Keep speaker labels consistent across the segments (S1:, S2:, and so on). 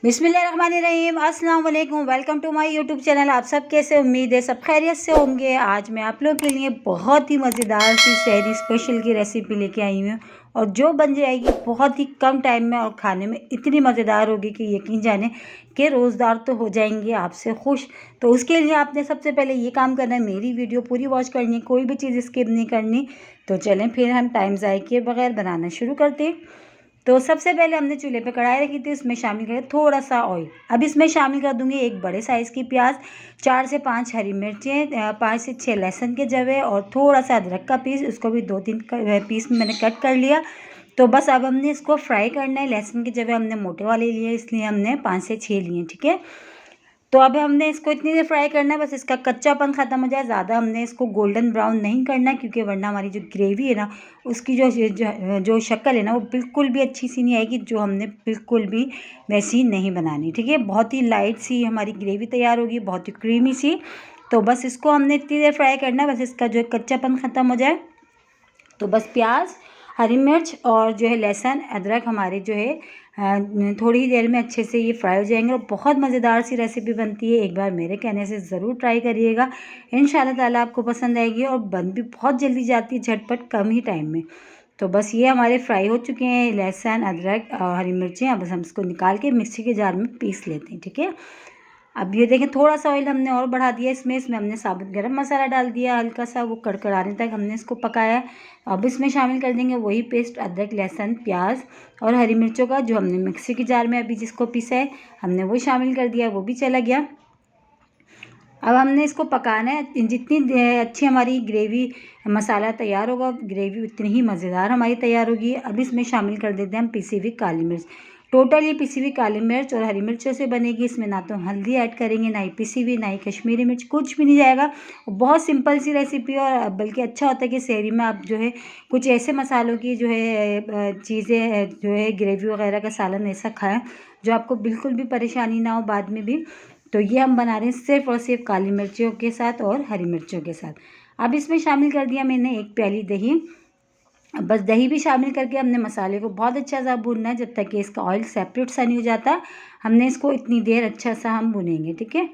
S1: बिस्मिल्लाहिर्रहमानिर्रहीम, अस्सलाम वालेकुम। Welcome to my YouTube channel. आप सब कैसे, उम्मीद है सब खैरियत से होंगे। आज मैं आप लोग के लिए बहुत ही मज़ेदार सी सहरी स्पेशल की रेसिपी लेके आई हूँ और जो बन जाएगी बहुत ही कम टाइम में और खाने में इतनी मज़ेदार होगी कि यकीन जाने कि रोज़गार तो हो जाएंगे आपसे खुश। तो उसके लिए आपने सबसे पहले ये काम करना है, मेरी वीडियो पूरी वॉच करनी है, कोई भी चीज़ स्किप नहीं करनी। तो चलें फिर हम टाइम ज़ाय किए बगैर बनाना शुरू करते हैं। तो सबसे पहले हमने चूल्हे पे कढ़ाई रखी थी, उसमें शामिल करें थोड़ा सा ऑयल। अब इसमें शामिल कर दूंगी एक बड़े साइज़ की प्याज, 4 से 5 हरी मिर्चें, 5 से 6 लहसुन के जवे और थोड़ा सा अदरक का पीस, उसको भी 2-3 पीस में मैंने कट कर लिया। तो बस अब हमने इसको फ्राई करना है। लहसुन के जवे हमने मोटे वाले लिए, इसलिए हमने 5 से 6 लिए, ठीक है। तो अब हमने इसको इतनी देर फ्राई करना है बस इसका कच्चापन ख़त्म हो जाए। ज़्यादा हमने इसको गोल्डन ब्राउन नहीं करना, क्योंकि वरना हमारी जो ग्रेवी है ना, उसकी जो शक्ल है ना, वो बिल्कुल भी अच्छी सी नहीं आएगी। जो हमने बिल्कुल भी वैसी नहीं बनानी, ठीक है। बहुत ही लाइट सी हमारी ग्रेवी तैयार होगी, बहुत ही क्रीमी सी। तो बस इसको हमने इतनी देर फ्राई करना है बस इसका जो कच्चापन ख़त्म हो जाए। तो बस प्याज, हरी मिर्च और जो है लहसुन अदरक हमारे जो है थोड़ी ही देर में अच्छे से ये फ्राई हो जाएंगे और बहुत मज़ेदार सी रेसिपी बनती है। एक बार मेरे कहने से ज़रूर ट्राई करिएगा, इंशाल्लाह ताला आपको पसंद आएगी और बन भी बहुत जल्दी जाती है, झटपट कम ही टाइम में। तो बस ये हमारे फ्राई हो चुके हैं लहसुन अदरक और हरी मिर्चें। अब बस हम इसको निकाल के मिक्सी के जार में पीस लेते हैं, ठीक है। अब ये देखें थोड़ा सा ऑयल हमने और बढ़ा दिया इसमें हमने साबुत गरम मसाला डाल दिया, हल्का सा वो कड़कड़ाने तक हमने इसको पकाया। अब इसमें शामिल कर देंगे वही पेस्ट अदरक लहसुन प्याज और हरी मिर्चों का, जो हमने मिक्सी के जार में अभी जिसको पीसा है हमने वो शामिल कर दिया, वो भी चला गया। अब हमने इसको पकाना है। जितनी अच्छी हमारी ग्रेवी मसाला तैयार होगा, ग्रेवी उतनी ही मज़ेदार हमारी तैयार होगी। अब इसमें शामिल कर देते हैं हम पिसी हुई काली मिर्च। टोटल ये पिसी हुई काली मिर्च और हरी मिर्चों से बनेगी। इसमें ना तो हल्दी ऐड करेंगे, ना ही पिसी हुई, ना ही कश्मीरी मिर्च, कुछ भी नहीं जाएगा। बहुत सिंपल सी रेसिपी और बल्कि अच्छा होता है कि सहरी में आप जो है कुछ ऐसे मसालों की जो है चीज़ें जो है ग्रेवी वगैरह का सालन ऐसा खाएँ जो आपको बिल्कुल भी परेशानी ना हो बाद में भी। तो ये हम बना रहे हैं सिर्फ़ और सिर्फ काली मिर्चियों के साथ और हरी मिर्चों के साथ। अब इसमें शामिल कर दिया मैंने 1 प्याली दही। अब बस दही भी शामिल करके हमने मसाले को बहुत अच्छा सा भूनना है, जब तक कि इसका ऑयल सेपरेट सा नहीं हो जाता। हमने इसको इतनी देर अच्छा सा हम भूनेंगे, ठीक है।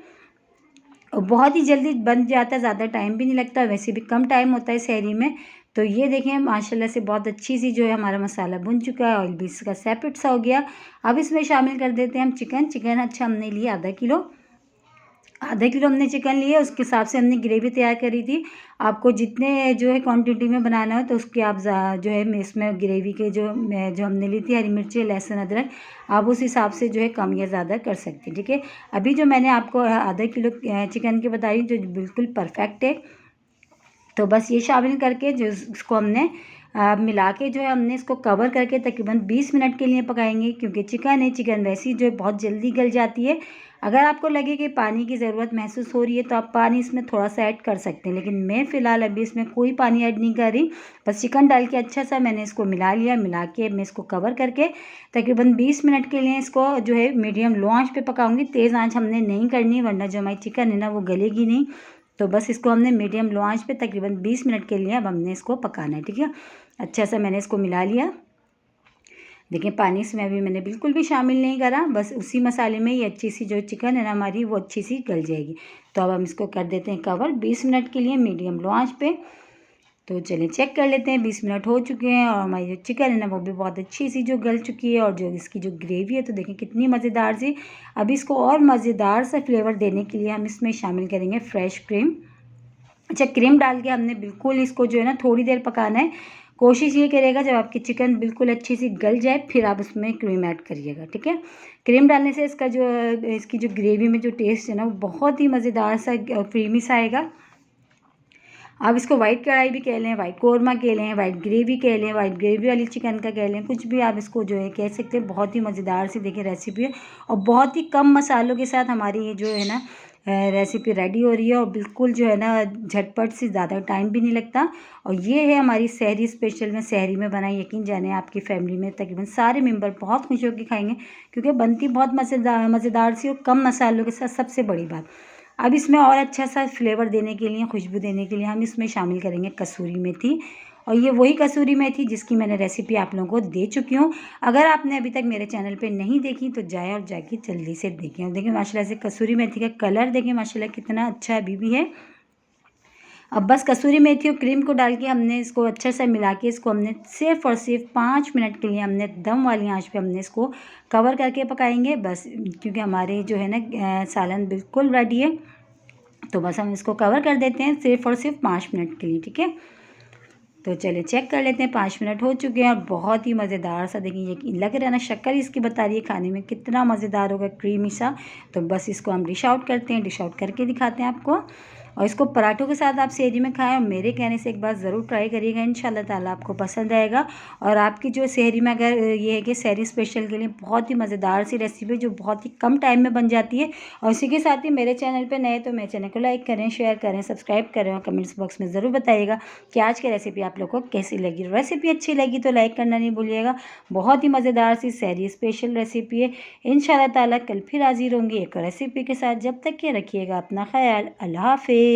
S1: और बहुत ही जल्दी बन जाता है, ज़्यादा टाइम भी नहीं लगता, वैसे भी कम टाइम होता है सहरी में। तो ये देखें माशाल्लाह से बहुत अच्छी सी जो है हमारा मसाला भुन चुका है, ऑयल भी इसका सेपरेट सा हो गया। अब इसमें शामिल कर देते हैं हम चिकन अच्छा हमने लिया आधा किलो हमने चिकन लिया, उसके हिसाब से हमने ग्रेवी तैयार करी थी। आपको जितने जो है क्वांटिटी में बनाना हो तो उसके आप जो है इसमें ग्रेवी के जो हमने ली थी हरी मिर्ची लहसुन अदरक, आप उस हिसाब से जो है कम या ज़्यादा कर सकते हैं, ठीक है। अभी जो मैंने आपको आधा किलो चिकन की बताई जो बिल्कुल परफेक्ट है। तो बस ये शामिल करके जो इसको हमने मिला के जो है हमने इसको कवर करके तकरीबन 20 मिनट के लिए पकाएंगे, क्योंकि चिकन वैसी जो है बहुत जल्दी गल जाती है। अगर आपको लगे कि पानी की ज़रूरत महसूस हो रही है तो आप पानी इसमें थोड़ा सा ऐड कर सकते हैं, लेकिन मैं फ़िलहाल अभी इसमें कोई पानी ऐड नहीं कर रही। बस चिकन डाल के अच्छा सा मैंने इसको मिला के मैं इसको कवर करके तकरीबन 20 मिनट के लिए इसको जो है मीडियम लो आंच पे पकाऊंगी। तेज़ आंच हमने नहीं करनी, वरना जो हमारी चिकन है ना वो गलेगी नहीं। तो बस इसको हमने मीडियम लो आंच पे तकरीबन 20 मिनट के लिए अब हमने इसको पकाना है, ठीक है। अच्छा सा मैंने इसको मिला लिया। देखिए पानी इसमें अभी मैंने बिल्कुल भी शामिल नहीं करा, बस उसी मसाले में ही अच्छी सी जो चिकन है ना हमारी वो अच्छी सी गल जाएगी। तो अब हम इसको कर देते हैं कवर 20 मिनट के लिए मीडियम लो आंच पे। तो चलिए चेक कर लेते हैं, 20 मिनट हो चुके हैं और हमारी जो चिकन है ना वो भी बहुत अच्छी सी जो गल चुकी है और जो इसकी जो ग्रेवी है तो देखें कितनी मज़ेदार सी। अब इसको और मज़ेदार सा फ्लेवर देने के लिए हम इसमें शामिल करेंगे फ्रेश क्रीम। अच्छा, क्रीम डाल के हमने बिल्कुल इसको जो है ना थोड़ी देर पकाना है। कोशिश ये करेगा जब आपकी चिकन बिल्कुल अच्छी सी गल जाए फिर आप उसमें क्रीम ऐड करिएगा, ठीक है। क्रीम डालने से इसकी जो ग्रेवी में जो टेस्ट है ना वो बहुत ही मज़ेदार सा क्रीमी सा आएगा। आप इसको वाइट कढ़ाई भी कह लें, वाइट कोरमा कह लें, वाइट ग्रेवी कह लें, वाइट ग्रेवी वाली चिकन का कह लें, कुछ भी आप इसको जो है कह सकते हैं। बहुत ही मज़ेदार सी देखिए रेसिपी है और बहुत ही कम मसालों के साथ हमारी ये जो है ना रेसिपी रेडी हो रही है और बिल्कुल जो है ना झटपट से, ज़्यादा टाइम भी नहीं लगता। और ये है हमारी सहरी स्पेशल में सहरी में बनाई। यकीन जाने आपकी फैमिली में तकरीबन सारे मेंबर बहुत खुश होकर खाएंगे, क्योंकि बनती बहुत मज़ेदार सी और कम मसालों के साथ। सबसे बड़ी बात, अब इसमें और अच्छा सा फ्लेवर देने के लिए, खुशबू देने के लिए हम इसमें शामिल करेंगे कसूरी मेथी और ये वही कसूरी मेथी जिसकी मैंने रेसिपी आप लोगों को दे चुकी हूँ। अगर आपने अभी तक मेरे चैनल पे नहीं देखी तो जाए और जाके जल्दी से देखें। और देखिए माशाल्लाह से कसूरी मेथी का कलर देखिए माशाल्लाह कितना अच्छा अभी भी है। अब बस कसूरी मेथी और क्रीम को डाल के हमने इसको अच्छे से मिला के इसको हमने सिर्फ और सिर्फ 5 मिनट के लिए हमने दम वाली आंच पे हमने इसको कवर करके पकाएंगे बस, क्योंकि हमारे जो है ना सालन बिल्कुल रेडी है। तो बस हम इसको कवर कर देते हैं सिर्फ और सिर्फ 5 मिनट के लिए, ठीक है। तो चलिए चेक कर लेते हैं, 5 मिनट हो चुके हैं और बहुत ही मज़ेदार सा देखिए ये लग रहा है ना, शक्कर इसकी बता रही है खाने में कितना मज़ेदार होगा, क्रीमी सा। तो बस इसको हम डिश आउट करते हैं, डिश आउट करके दिखाते हैं आपको। और इसको पराठों के साथ आप सेहरी में खाएं और मेरे कहने से एक बार ज़रूर ट्राई करिएगा, इंशाल्लाह ताला आपको पसंद आएगा। और आपकी जो सेहरी में अगर ये है कि सेहरी स्पेशल के लिए बहुत ही मज़ेदार सी रेसिपी जो बहुत ही कम टाइम में बन जाती है। और इसी के साथ ही मेरे चैनल पे नए तो मेरे चैनल को लाइक करें, शेयर करें, सब्सक्राइब करें और कमेंट्स बॉक्स में ज़रूर बताइएगा कि आज की रेसिपी आप लोग को कैसी लगी। रेसिपी अच्छी लगी तो लाइक करना नहीं भूलिएगा। बहुत ही मज़ेदार सी सेहरी स्पेशल रेसिपी है। इंशाल्लाह ताला कल फिर हाजिर होंगी एक और रेसिपी के साथ। जब तक के रखिएगा अपना ख्याल। अल्लाह हाफिज़।